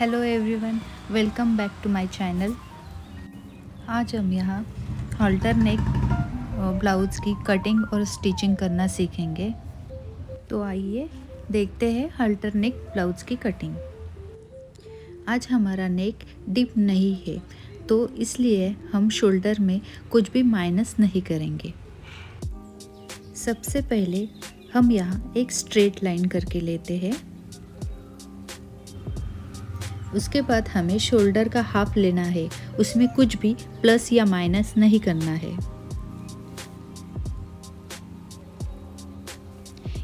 Hello everyone, welcome back to my channel. आज हम यहाँ हॉल्टर नेक ब्लाउज़ की कटिंग और स्टिचिंग करना सीखेंगे। तो आइए देखते हैं हॉल्टर नेक ब्लाउज़ की कटिंग। आज हमारा नेक डीप नहीं है, तो इसलिए हम शोल्डर में कुछ भी माइनस नहीं करेंगे। सबसे पहले हम यहाँ एक स्ट्रेट लाइन करके लेते हैं। उसके बाद हमें शोल्डर का हाफ लेना है, उसमें कुछ भी प्लस या माइनस नहीं करना है।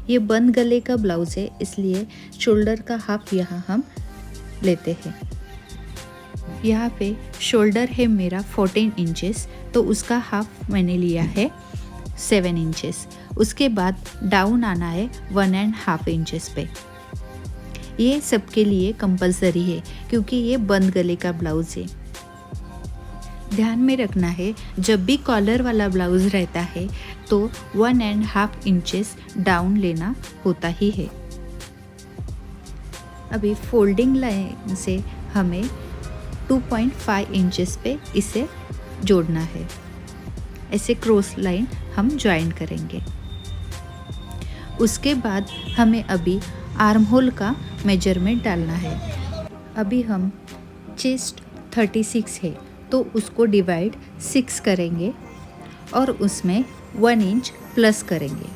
ये बंद गले का ब्लाउज है, इसलिए शोल्डर का हाफ यहाँ हम लेते हैं। यहाँ पे शोल्डर है मेरा 14 इंचेस, तो उसका हाफ मैंने लिया है 7 इंचेस। उसके बाद डाउन आना है 1.5 इंचेस पे। ये सबके लिए कंपलसरी है क्योंकि ये बंद गले का ब्लाउज है। ध्यान में रखना है, जब भी कॉलर वाला ब्लाउज रहता है तो 1.5 इंचेस डाउन लेना होता ही है। अभी फोल्डिंग लाइन से हमें 2.5 इंचेस पे इसे जोड़ना है। ऐसे क्रॉस लाइन हम ज्वाइन करेंगे। उसके बाद हमें अभी आर्म होल का मेजरमेंट डालना है। अभी हम चेस्ट 36 है, तो उसको डिवाइड 6 करेंगे और उसमें 1 इंच प्लस करेंगे।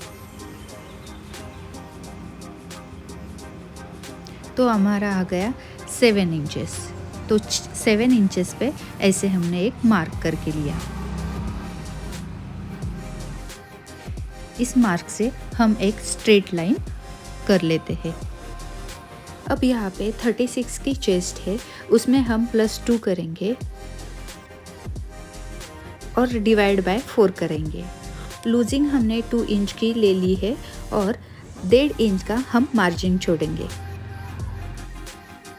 तो हमारा आ गया 7 इंचेस। तो 7 इंचेस पे ऐसे हमने एक मार्क करके लिया। इस मार्क से हम एक स्ट्रेट लाइन कर लेते हैं। अब यहाँ पे 36 की चेस्ट है, उसमें हम +2 करेंगे और डिवाइड बाय 4 करेंगे। लूजिंग हमने 2 इंच की ले ली है और 1.5 इंच का हम मार्जिन छोड़ेंगे।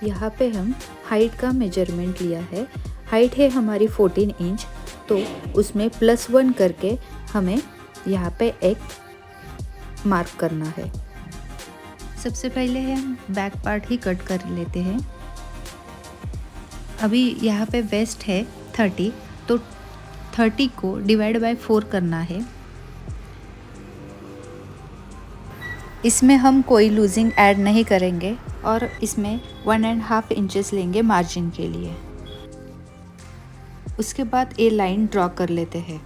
यहाँ पे हम हाइट का मेजरमेंट लिया है। हाइट है हमारी 14 इंच, तो उसमें +1 करके हमें यहाँ पे एक मार्क करना है। सबसे पहले हम बैक पार्ट ही कट कर लेते हैं। अभी यहाँ पे वेस्ट है 30, तो 30 को डिवाइड बाय 4 करना है। इसमें हम कोई लूजिंग ऐड नहीं करेंगे और इसमें 1.5 इंचेस लेंगे मार्जिन के लिए। उसके बाद ये लाइन ड्रॉ कर लेते हैं।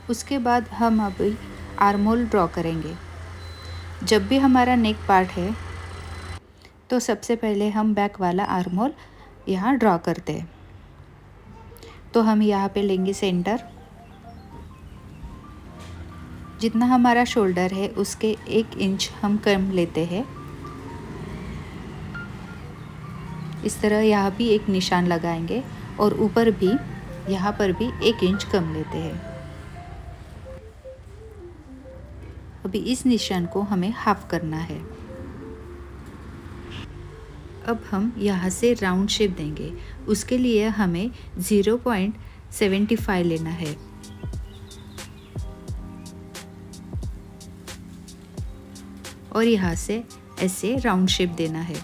उसके बाद हम अभी आर्म होल ड्रॉ करेंगे। जब भी हमारा नेक पार्ट है तो सबसे पहले हम बैक वाला आर्म होल यहाँ ड्रॉ करते हैं। तो हम यहाँ पे लेंगे सेंटर। जितना हमारा शोल्डर है उसके 1 इंच हम कम लेते हैं। इस तरह यहाँ भी एक निशान लगाएंगे और ऊपर भी यहाँ पर भी 1 इंच कम लेते हैं। अभी इस निशान को हमें हाफ करना है। अब हम यहाँ से राउंड शेप देंगे। उसके लिए हमें 0.75 लेना है। और यहाँ से ऐसे राउंड शेप देना है।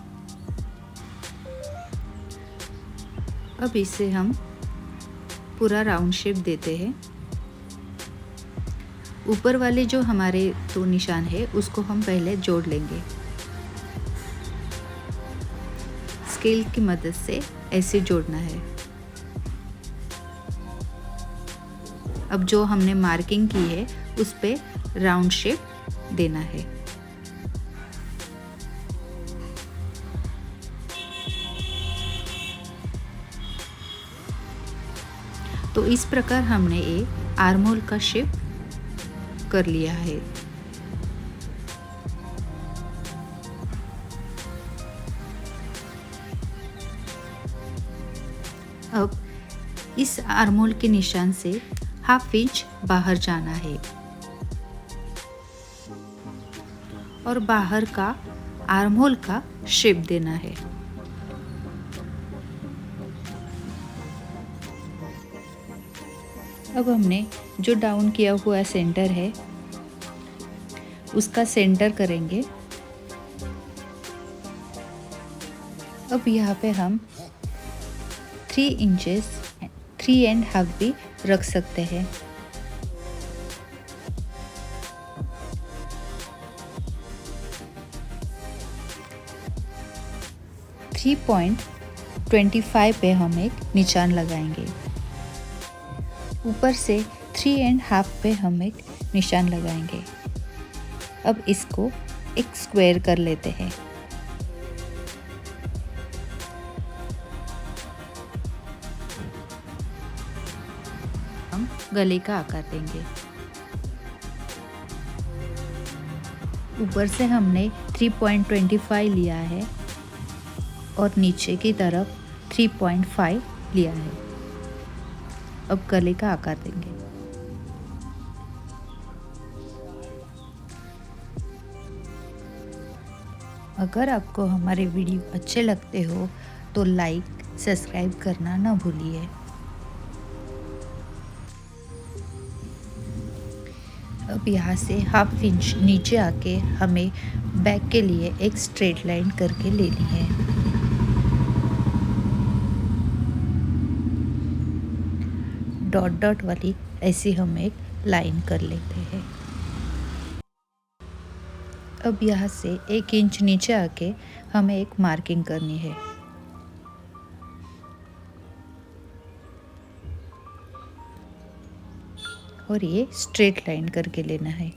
अब इसे हम पूरा राउंड शेप देते हैं। ऊपर वाले जो हमारे 2 निशान है उसको हम पहले जोड़ लेंगे। स्केल की मदद से ऐसे जोड़ना है। अब जो हमने मार्किंग की है उस पे राउंड शेप देना है। तो इस प्रकार हमने ये आर्म होल का शेप कर लिया है। अब इस आर्म होल के निशान से 1/2 इंच बाहर जाना है और बाहर का आर्म होल का शेप देना है। अब हमने जो डाउन किया हुआ सेंटर है उसका सेंटर करेंगे। अब यहाँ पे हम 3 इंचेस 3.5 भी रख सकते हैं। थ्री 3.25 पे हम एक निशान लगाएंगे। ऊपर से 3.5 पे हम एक निशान लगाएंगे। अब इसको एक स्क्वायर कर लेते हैं। हम गले का आकार देंगे। ऊपर से हमने 3.25 लिया है और नीचे की तरफ 3.5 लिया है। अब गले का आकार देंगे। अगर आपको हमारे वीडियो अच्छे लगते हो तो लाइक सब्सक्राइब करना ना भूलिए। अब यहाँ से हाफ इंच नीचे आके हमें बैक के लिए एक स्ट्रेट लाइन करके लेनी है। डॉट डॉट वाली ऐसी हम एक लाइन कर लेते हैं। अब यहाँ से 1 इंच नीचे आके हमें एक मार्किंग करनी है। और ये स्ट्रेट लाइन करके लेना है।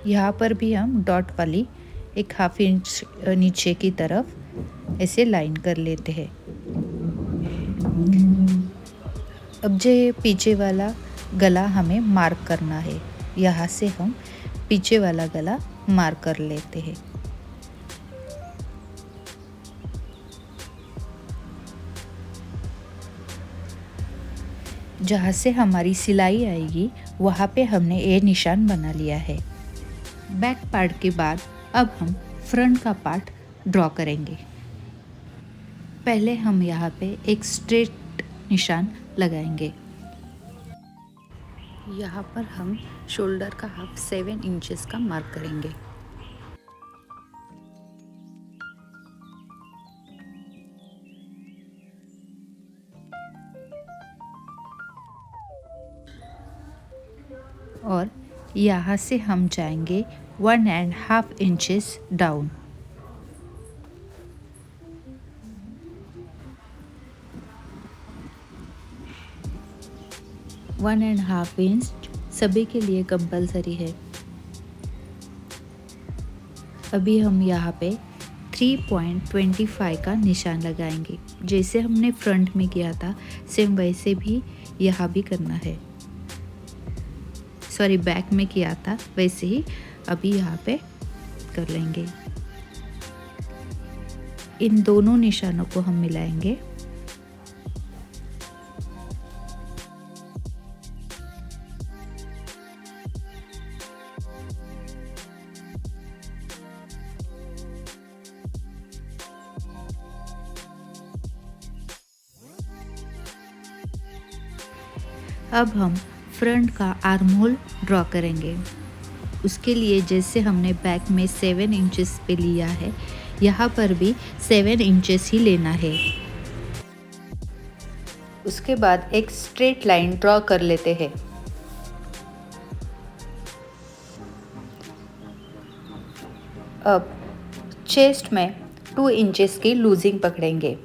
यहाँ पर भी हम डॉट वाली एक हाफ इंच नीचे की तरफ ऐसे लाइन कर लेते हैं। अब जो पीछे वाला गला हमें मार्क करना है। यहाँ से हम पीछे वाला गला मार्क कर लेते हैं। जहाँ से हमारी सिलाई आएगी वहाँ पे हमने ये निशान बना लिया है। बैक पार्ट के बाद अब हम फ्रंट का पार्ट ड्रॉ करेंगे। पहले हम यहाँ पे एक स्ट्रेट निशान लगाएंगे। यहाँ पर हम शोल्डर का हाफ 7 इंचेस का मार्क करेंगे। और यहाँ से हम जाएंगे 1.5 inches down. One and half inch सभी के लिए कंपलसरी है। अभी हम यहाँ पे 3.25 का निशान लगाएंगे। जैसे हमने फ्रंट में किया था सेम वैसे भी यहाँ भी करना है। सॉरी, बैक में किया था वैसे ही अभी यहाँ पे कर लेंगे। इन दोनों निशानों को हम मिलाएंगे। अब हम फ्रंट का आर्म होल ड्रॉ करेंगे। उसके लिए जैसे हमने बैक में 7 इंचेस पे लिया है, यहाँ पर भी 7 इंचेस ही लेना है। उसके बाद एक स्ट्रेट लाइन ड्रॉ कर लेते हैं। अब चेस्ट में 2 इंचेस की लूजिंग पकड़ेंगे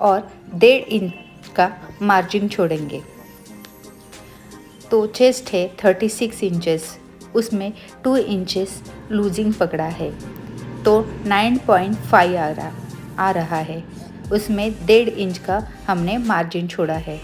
और 1.5 इंच का मार्जिन छोड़ेंगे। तो चेस्ट है 36 इंचेस, उसमें 2 इंचेस लूजिंग पकड़ा है तो 9.5 आ रहा है। उसमें 1.5 इंच का हमने मार्जिन छोड़ा है।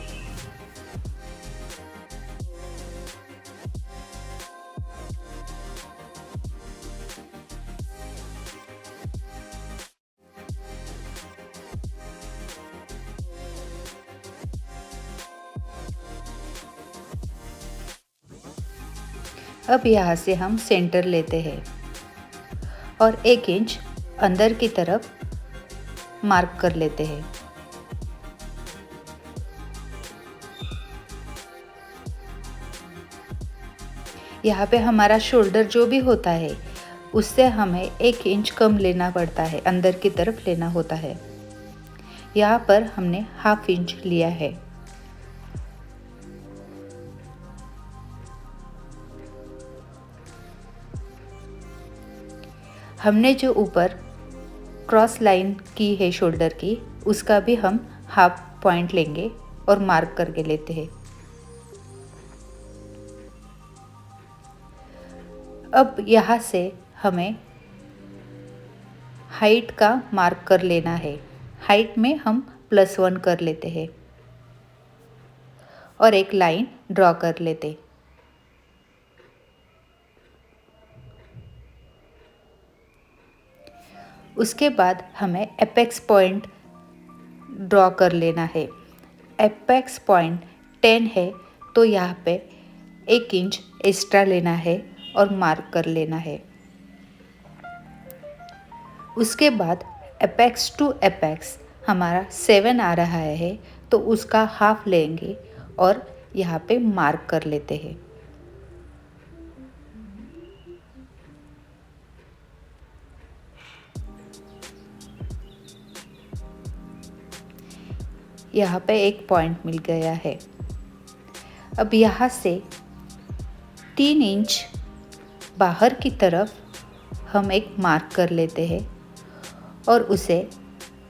अब यहाँ से हम सेंटर लेते हैं और 1 इंच अंदर की तरफ मार्क कर लेते हैं। यहाँ पे हमारा शोल्डर जो भी होता है उससे हमें 1 इंच कम लेना पड़ता है, अंदर की तरफ लेना होता है। यहाँ पर हमने ½ इंच लिया है। हमने जो ऊपर क्रॉस लाइन की है शोल्डर की, उसका भी हम ½ पॉइंट लेंगे और मार्क करके लेते हैं। अब यहाँ से हमें हाइट का मार्क कर लेना है। हाइट में हम +1 कर लेते हैं और एक लाइन ड्रॉ कर लेते। उसके बाद हमें एपेक्स पॉइंट ड्रॉ कर लेना है। एपेक्स पॉइंट 10 है, तो यहाँ पे 1 इंच एक्स्ट्रा लेना है और मार्क कर लेना है। उसके बाद एपेक्स टू एपेक्स हमारा 7 आ रहा है, तो उसका ½ लेंगे और यहाँ पे मार्क कर लेते हैं। यहाँ पे एक पॉइंट मिल गया है। अब यहाँ से 3 इंच बाहर की तरफ हम एक मार्क कर लेते हैं और उसे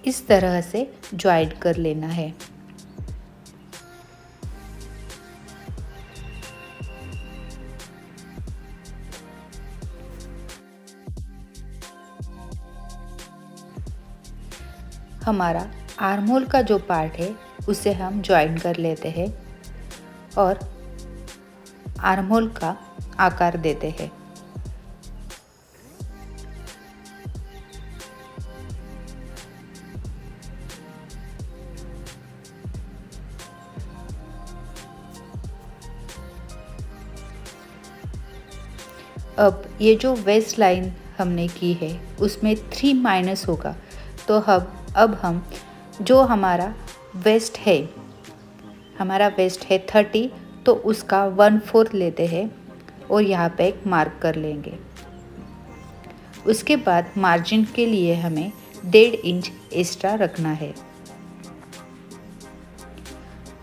इस तरह से ज्वाइन कर लेना है। हमारा आर्म होल का जो पार्ट है उसे हम ज्वाइन कर लेते हैं और आर्म होल का आकार देते हैं। अब ये जो वेस्ट लाइन हमने की है उसमें 3- होगा, तो अब हम जो हमारा वेस्ट है 30, तो उसका 1/4 लेते हैं और यहाँ पे एक मार्क कर लेंगे। उसके बाद मार्जिन के लिए हमें 1.5 इंच एक्स्ट्रा रखना है।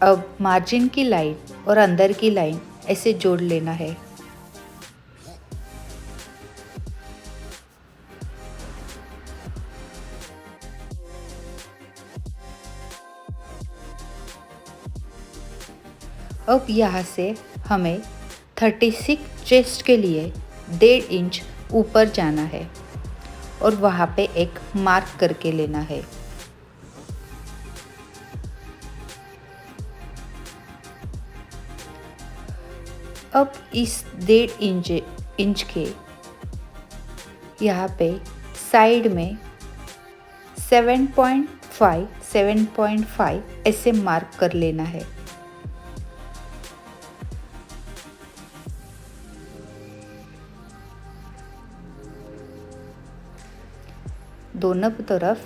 अब मार्जिन की लाइन और अंदर की लाइन ऐसे जोड़ लेना है। अब यहाँ से हमें 36 चेस्ट के लिए 1.5 इंच ऊपर जाना है और वहाँ पे एक मार्क करके लेना है। अब इस 1.5 इंच के यहाँ पे साइड में 7.5 ऐसे मार्क कर लेना है। दोनों तरफ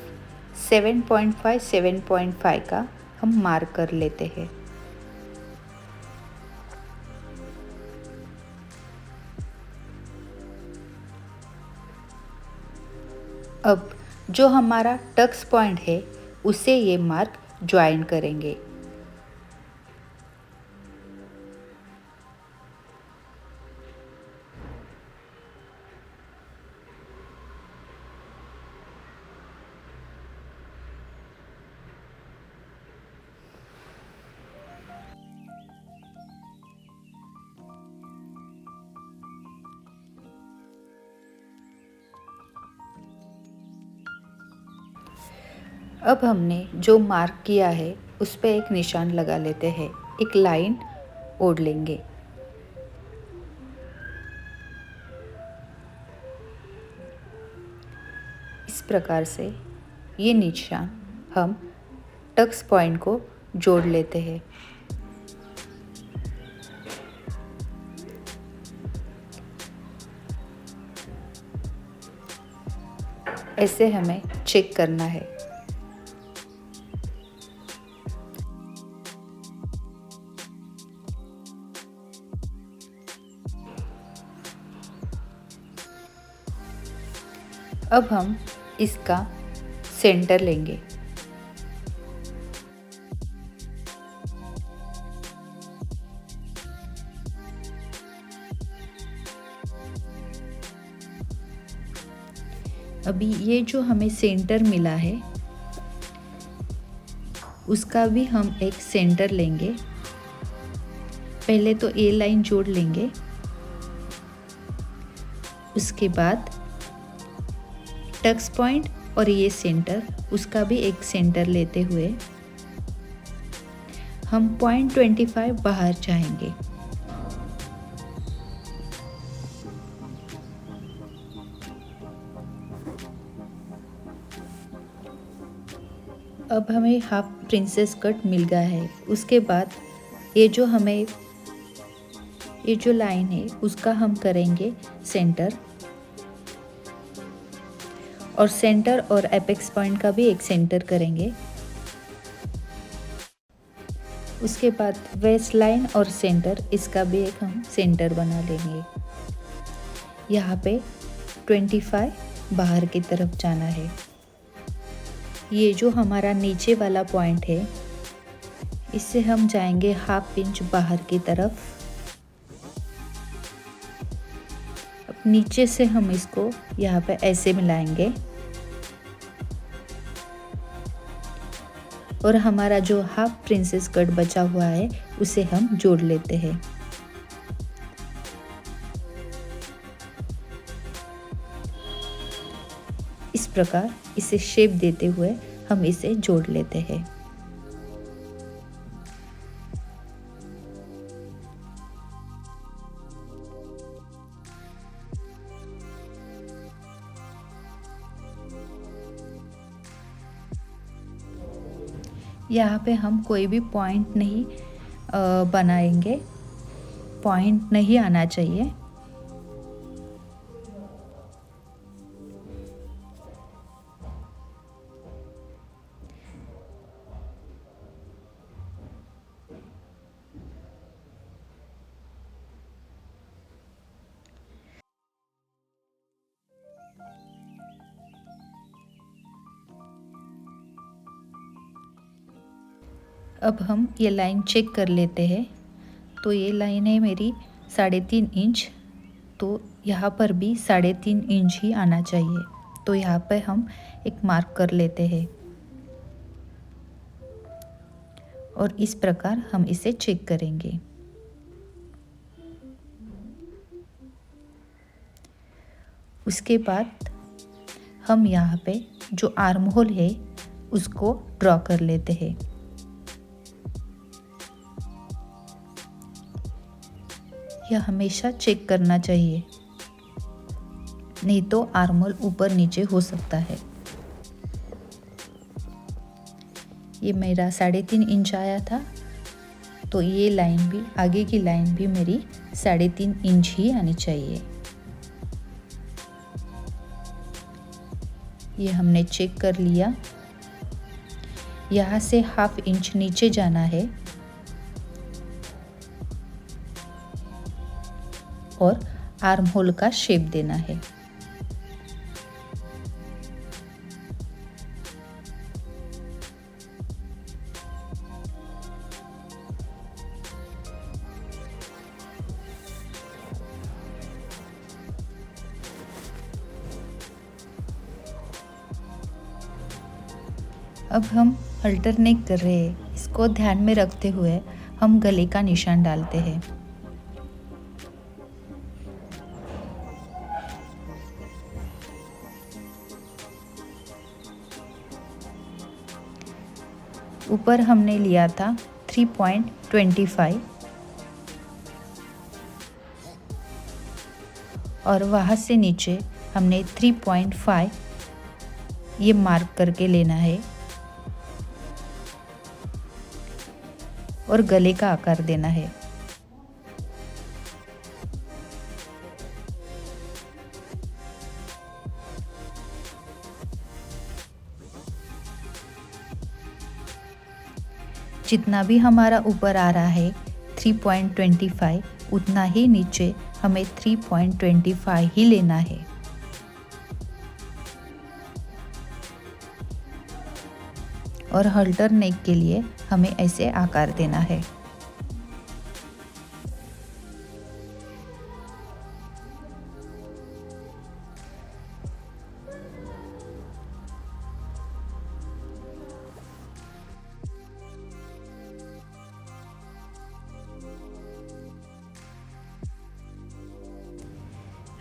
7.5 का हम मार्क कर लेते हैं। अब जो हमारा टक्स पॉइंट है उसे ये मार्क ज्वाइन करेंगे। अब हमने जो मार्क किया है उस पे एक निशान लगा लेते हैं, एक लाइन ओढ़ लेंगे। इस प्रकार से ये निशान हम टक्स पॉइंट को जोड़ लेते हैं। ऐसे हमें चेक करना है। अब हम इसका सेंटर लेंगे। अभी ये जो हमें सेंटर मिला है उसका भी हम एक सेंटर लेंगे। पहले तो ए लाइन जोड़ लेंगे, उसके बाद टक्स पॉइंट और ये सेंटर, उसका भी एक सेंटर लेते हुए हम 0.25 बाहर जाएंगे। अब हमें हाफ प्रिंसेस कट मिल गया है। उसके बाद ये जो लाइन है उसका हम करेंगे सेंटर, और सेंटर और एपेक्स पॉइंट का भी एक सेंटर करेंगे। उसके बाद वेस्ट लाइन और सेंटर, इसका भी एक हम सेंटर बना लेंगे। यहाँ पे 25 बाहर की तरफ जाना है। ये जो हमारा नीचे वाला पॉइंट है इससे हम जाएंगे हाफ इंच बाहर की तरफ। अब नीचे से हम इसको यहाँ पे ऐसे मिलाएंगे और हमारा जो हाफ प्रिंसेस कट बचा हुआ है उसे हम जोड़ लेते हैं। इस प्रकार इसे शेप देते हुए हम इसे जोड़ लेते हैं। यहाँ पे हम कोई भी पॉइंट नहीं बनाएंगे, पॉइंट नहीं आना चाहिए। अब हम ये लाइन चेक कर लेते हैं। तो ये लाइन है मेरी 3.5 इंच, तो यहाँ पर भी 3.5 इंच ही आना चाहिए। तो यहाँ पे हम एक मार्क कर लेते हैं और इस प्रकार हम इसे चेक करेंगे। उसके बाद हम यहाँ पे जो आर्म होल है उसको ड्रॉ कर लेते हैं। यह हमेशा चेक करना चाहिए, नहीं तो आर्म होल ऊपर नीचे हो सकता है। ये मेरा 3.5 इंच आया था, तो ये लाइन भी, आगे की लाइन भी मेरी 3.5 इंच ही आनी चाहिए। ये हमने चेक कर लिया। यहाँ से हाफ इंच नीचे जाना है और आर्म होल का शेप देना है। अब हम अल्टरनेट कर रहे हैं, इसको ध्यान में रखते हुए हम गले का निशान डालते हैं। ऊपर हमने लिया था 3.25 और वहाँ से नीचे हमने 3.5 ये मार्क करके लेना है और गले का आकार देना है। जितना भी हमारा ऊपर आ रहा है 3.25, उतना ही नीचे हमें 3.25 ही लेना है। और हल्टर नेक के लिए हमें ऐसे आकार देना है।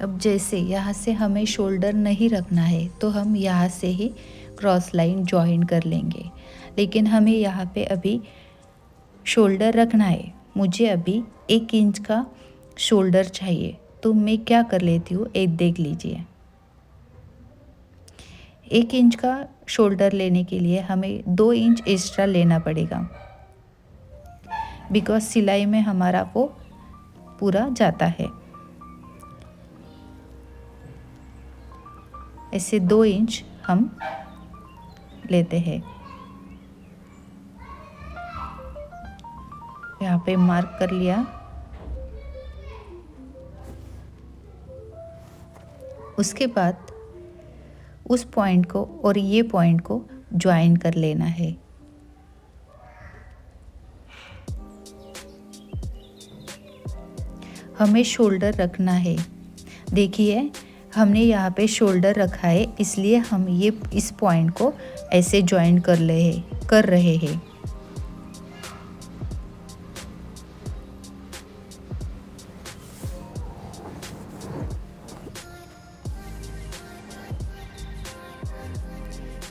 अब जैसे यहाँ से हमें शोल्डर नहीं रखना है तो हम यहाँ से ही क्रॉस लाइन जॉइन कर लेंगे, लेकिन हमें यहाँ पे अभी शोल्डर रखना है। मुझे अभी 1 इंच का शोल्डर चाहिए, तो मैं क्या कर लेती हूँ, एक देख लीजिए। 1 इंच का शोल्डर लेने के लिए हमें 2 इंच एक्स्ट्रा लेना पड़ेगा, बिकॉज सिलाई में हमारा वो पूरा जाता है। ऐसे 2 इंच हम लेते हैं। यहाँ पे मार्क कर लिया। उसके बाद उस पॉइंट को और ये पॉइंट को ज्वाइन कर लेना है। हमें शोल्डर रखना है। देखिए हमने यहाँ पे शोल्डर रखा है, इसलिए हम ये इस पॉइंट को ऐसे ज्वाइन कर रहे हैं।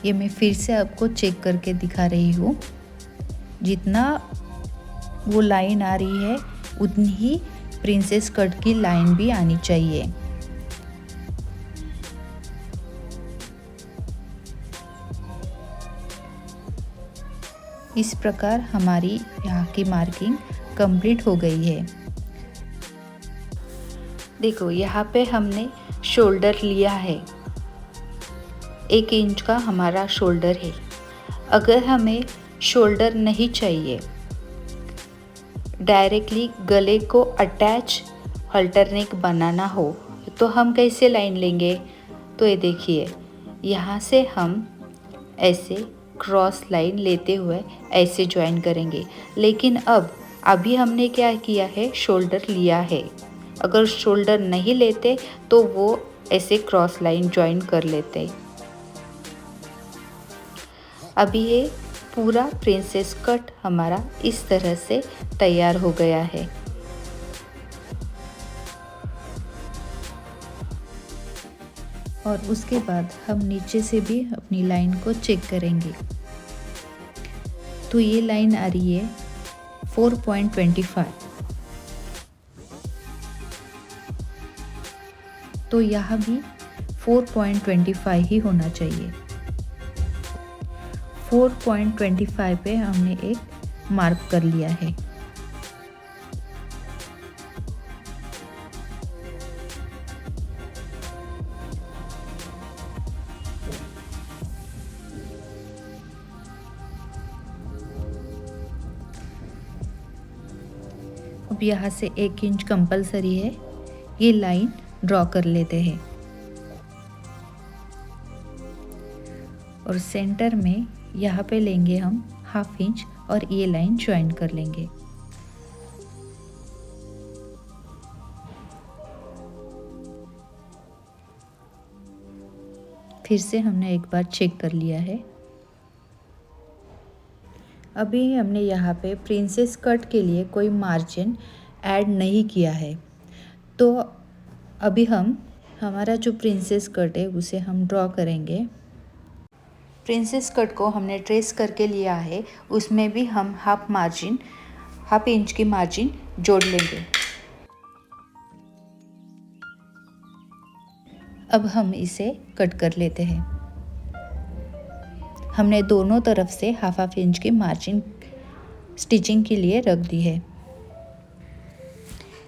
ये मैं फिर से आपको चेक करके दिखा रही हूँ। जितना वो लाइन आ रही है उतनी ही प्रिंसेस कट की लाइन भी आनी चाहिए। इस प्रकार हमारी यहाँ की मार्किंग कंप्लीट हो गई है। देखो यहाँ पे हमने शोल्डर लिया है, 1 इंच का हमारा शोल्डर है। अगर हमें शोल्डर नहीं चाहिए, डायरेक्टली गले को अटैच हल्टर नेक बनाना हो, तो हम कैसे लाइन लेंगे? तो ये देखिए, यहाँ से हम ऐसे क्रॉस लाइन लेते हुए ऐसे ज्वाइन करेंगे। लेकिन अभी हमने क्या किया है, शोल्डर लिया है। अगर शोल्डर नहीं लेते तो वो ऐसे क्रॉस लाइन ज्वाइन कर लेते। अभी ये पूरा प्रिंसेस कट हमारा इस तरह से तैयार हो गया है। और उसके बाद हम नीचे से भी अपनी लाइन को चेक करेंगे। तो ये लाइन आ रही है 4.25, तो यहाँ भी 4.25 ही होना चाहिए। 4.25 पे हमने एक मार्क कर लिया है। अब यहाँ से 1 इंच कंपलसरी है, ये लाइन ड्रॉ कर लेते हैं। और सेंटर में यहाँ पे लेंगे हम 1/2 इंच और ये लाइन ज्वाइन कर लेंगे। फिर से हमने एक बार चेक कर लिया है। अभी हमने यहाँ पे प्रिंसेस कट के लिए कोई मार्जिन ऐड नहीं किया है, तो अभी हमारा जो प्रिंसेस कट है उसे हम ड्रॉ करेंगे। प्रिंसेस कट को हमने ट्रेस करके लिया है, उसमें भी हम 1/2 इंच की मार्जिन जोड़ लेंगे। अब हम इसे कट कर लेते हैं। हमने दोनों तरफ से 1/2 इंच की मार्जिन स्टिचिंग के लिए रख दी है।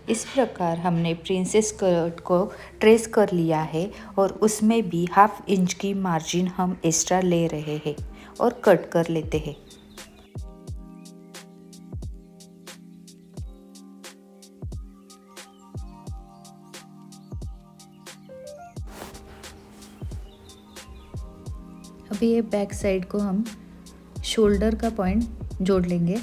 इस प्रकार हमने प्रिंसेस कट को ट्रेस कर लिया है और उसमें भी 1/2 इंच की मार्जिन हम एक्स्ट्रा ले रहे हैं और कट कर लेते हैं। अभी ये बैक साइड को हम शोल्डर का पॉइंट जोड़ लेंगे।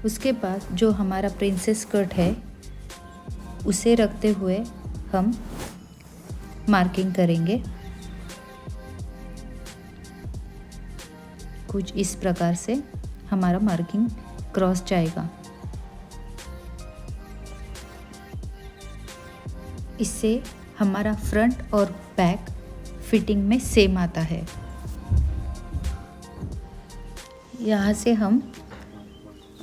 उसके बाद जो हमारा प्रिंसेस कट है उसे रखते हुए हम मार्किंग करेंगे। कुछ इस प्रकार से हमारा मार्किंग क्रॉस जाएगा। इससे हमारा फ्रंट और बैक फिटिंग में सेम आता है। यहाँ से हम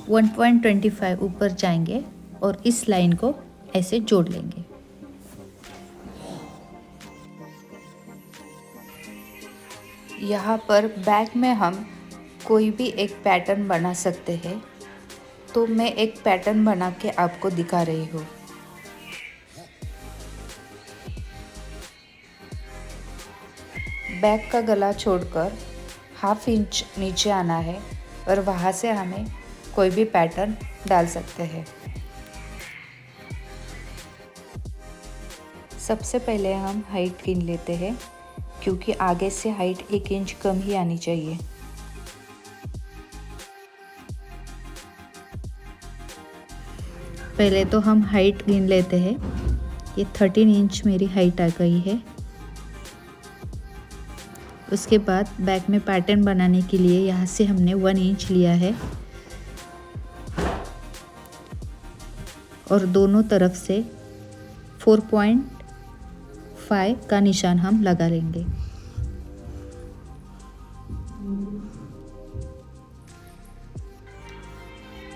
1.25 ऊपर जाएंगे और इस लाइन को ऐसे जोड़ लेंगे। यहाँ पर बैक में हम कोई भी एक पैटर्न बना सकते हैं, तो मैं एक पैटर्न बना के आपको दिखा रही हूँ। बैक का गला छोड़कर 1/2 इंच नीचे आना है और वहाँ से हमें कोई भी पैटर्न डाल सकते हैं। सबसे पहले हम हाइट गिन लेते हैं, क्योंकि आगे से हाइट 1 इंच कम ही आनी चाहिए। पहले तो हम हाइट गिन लेते हैं। ये 13 इंच मेरी हाइट आ गई है। उसके बाद बैक में पैटर्न बनाने के लिए यहाँ से हमने 1 इंच लिया है और दोनों तरफ से 4.5 का निशान हम लगा लेंगे।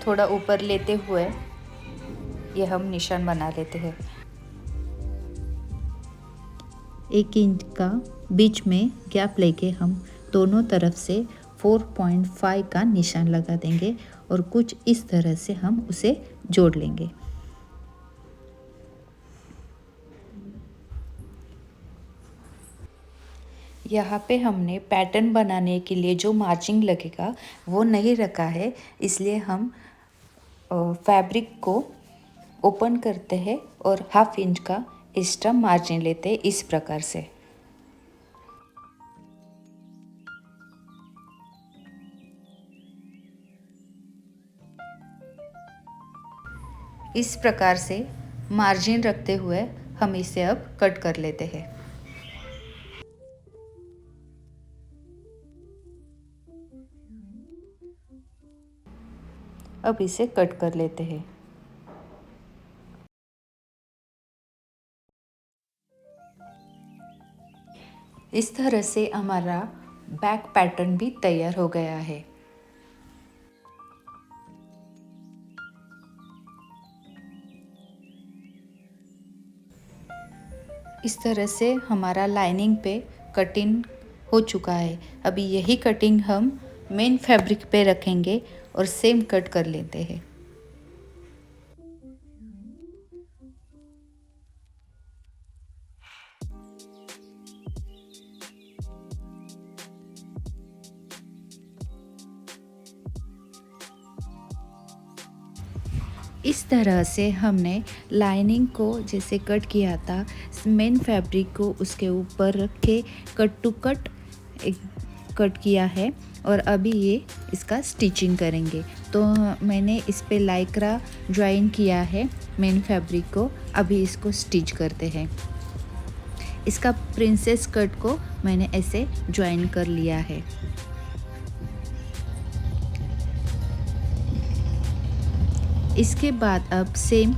थोड़ा ऊपर लेते हुए ये हम निशान बना लेते हैं। 1 इंच का बीच में गैप लेके हम दोनों तरफ से 4.5 का निशान लगा देंगे और कुछ इस तरह से हम उसे जोड़ लेंगे। यहाँ पे हमने पैटर्न बनाने के लिए जो मार्जिन लगेगा वो नहीं रखा है, इसलिए हम फैब्रिक को ओपन करते हैं और 1/2 इंच का एक्स्ट्रा मार्जिन लेते हैं इस प्रकार से। इस प्रकार से मार्जिन रखते हुए हम इसे अब कट कर लेते हैं। अब इसे कट कर लेते हैं। इस तरह से हमारा बैक पैटर्न भी तैयार हो गया है। इस तरह से हमारा लाइनिंग पे कटिंग हो चुका है। अभी यही कटिंग हम मेन फैब्रिक पे रखेंगे और सेम कट कर लेते हैं। इस तरह से हमने लाइनिंग को जैसे कट किया था, मेन फैब्रिक को उसके ऊपर रख के कट टू कट कट किया है और अभी ये इसका स्टिचिंग करेंगे। तो मैंने इस पे लाइक्रा ज्वाइन किया है मेन फैब्रिक को। अभी इसको स्टिच करते हैं। इसका प्रिंसेस कट को मैंने ऐसे ज्वाइन कर लिया है। इसके बाद अब सेम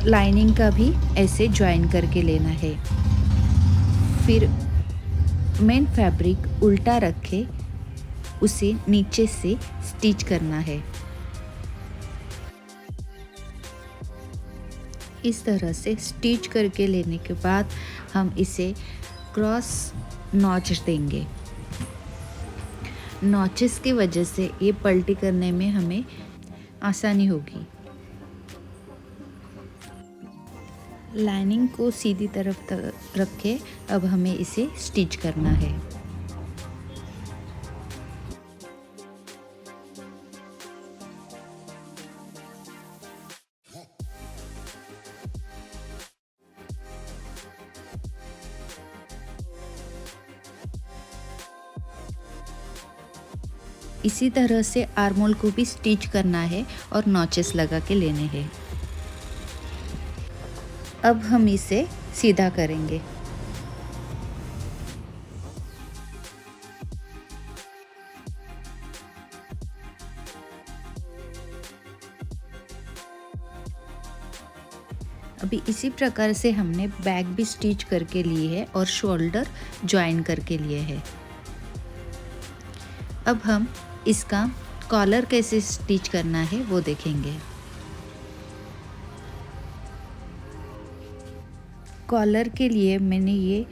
लाइनिंग का भी ऐसे ज्वाइन करके लेना है। फिर मेन फैब्रिक उल्टा रखे उसे नीचे से स्टिच करना है। इस तरह से स्टिच करके लेने के बाद हम इसे क्रॉस नॉच देंगे। नॉचेस की वजह से ये पलटी करने में हमें आसानी होगी। लाइनिंग को सीधी तरफ रख के अब हमें इसे स्टिच करना है। इसी तरह से आर्मोल को भी स्टिच करना है और नॉचेस लगा के लेने हैं। अब हम इसे सीधा करेंगे। अभी इसी प्रकार से हमने बैक भी स्टिच करके लिए है और शोल्डर ज्वाइन करके लिए है। अब हम इसका कॉलर कैसे स्टिच करना है वो देखेंगे। कॉलर के लिए मैंने ये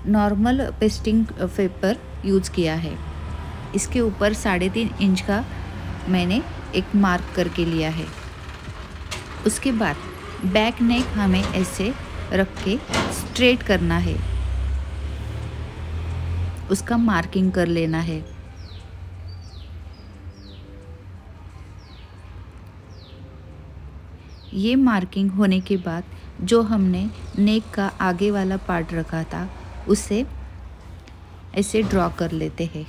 नॉर्मल पेस्टिंग पेपर यूज़ किया है। इसके ऊपर 3.5 इंच का मैंने एक मार्क करके लिया है। उसके बाद बैक नेक हमें ऐसे रख के स्ट्रेट करना है, उसका मार्किंग कर लेना है। ये मार्किंग होने के बाद जो हमने नेक का आगे वाला पार्ट रखा था उसे ऐसे ड्रॉ कर लेते हैं।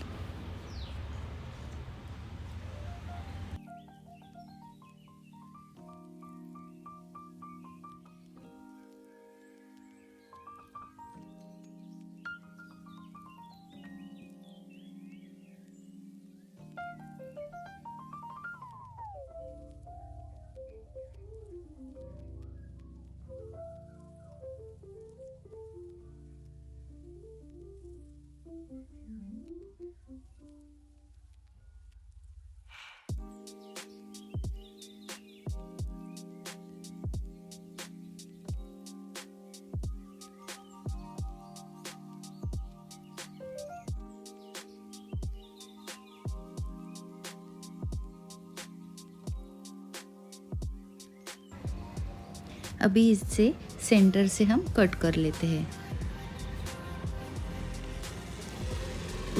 अभी इससे सेंटर से हम कट कर लेते हैं।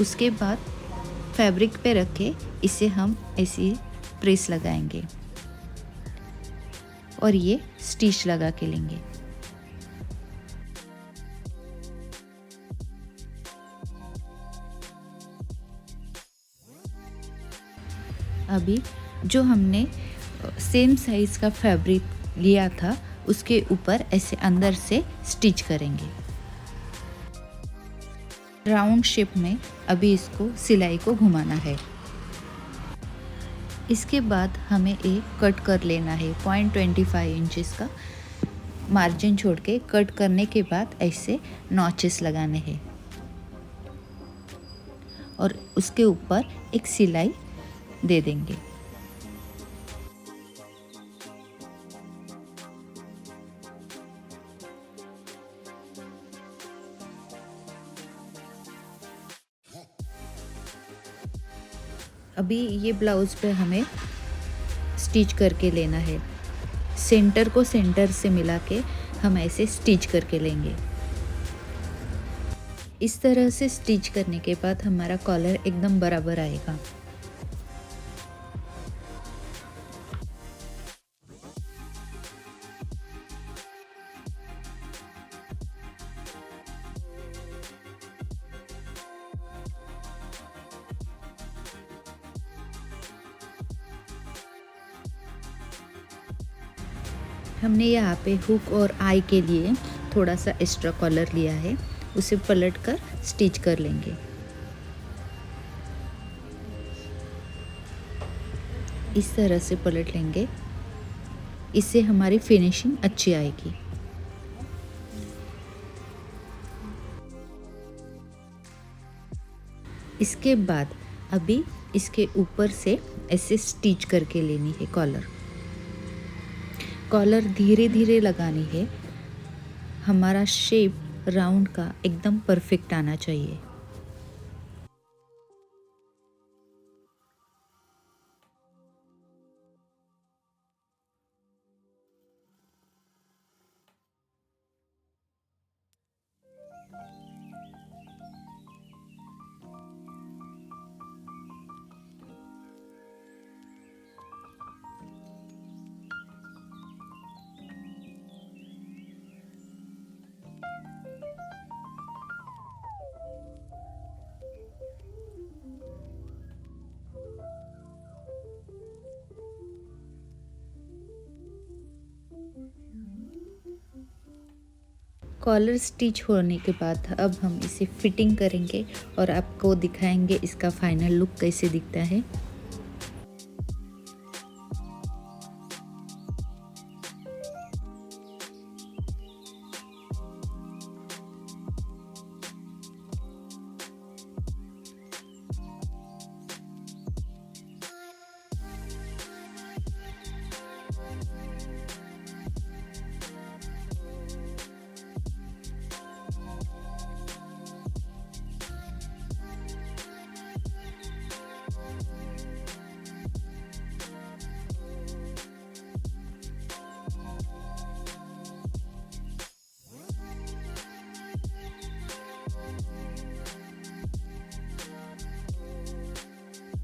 उसके बाद फैब्रिक पे रख के इसे हम ऐसे प्रेस लगाएंगे और ये स्टिच लगा के लेंगे। अभी जो हमने सेम साइज का फैब्रिक लिया था उसके ऊपर ऐसे अंदर से स्टिच करेंगे राउंड शेप में। अभी इसको सिलाई को घुमाना है। इसके बाद हमें एक कट कर लेना है 0.25 इंचेस का मार्जिन छोड़ के। कट करने के बाद ऐसे नॉचेस लगाने हैं और उसके ऊपर एक सिलाई दे देंगे। अभी ये ब्लाउज़ पे हमें स्टिच करके लेना है। सेंटर को सेंटर से मिला के हम ऐसे स्टिच करके लेंगे। इस तरह से स्टिच करने के बाद हमारा कॉलर एकदम बराबर आएगा। हमने यहाँ पे हुक और आई के लिए थोड़ा सा एक्स्ट्रा कॉलर लिया है, उसे पलट कर स्टिच कर लेंगे। इस तरह से पलट लेंगे, इससे हमारी फिनिशिंग अच्छी आएगी। इसके बाद अभी इसके ऊपर से ऐसे स्टिच करके लेनी है कॉलर। कॉलर धीरे धीरे लगानी है। हमारा शेप राउंड का एकदम परफेक्ट आना चाहिए। कॉलर स्टिच होने के बाद अब हम इसे फिटिंग करेंगे और आपको दिखाएंगे इसका फाइनल लुक कैसे दिखता है।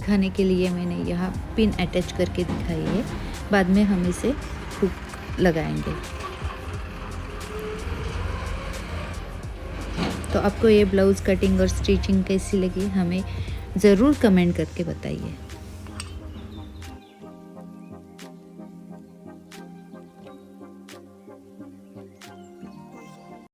दिखाने के लिए मैंने यहाँ पिन अटैच करके दिखाई है, बाद में हम इसे हुक लगाएंगे। तो आपको ये ब्लाउज़ कटिंग और स्टिचिंग कैसी लगी हमें ज़रूर कमेंट करके बताइए।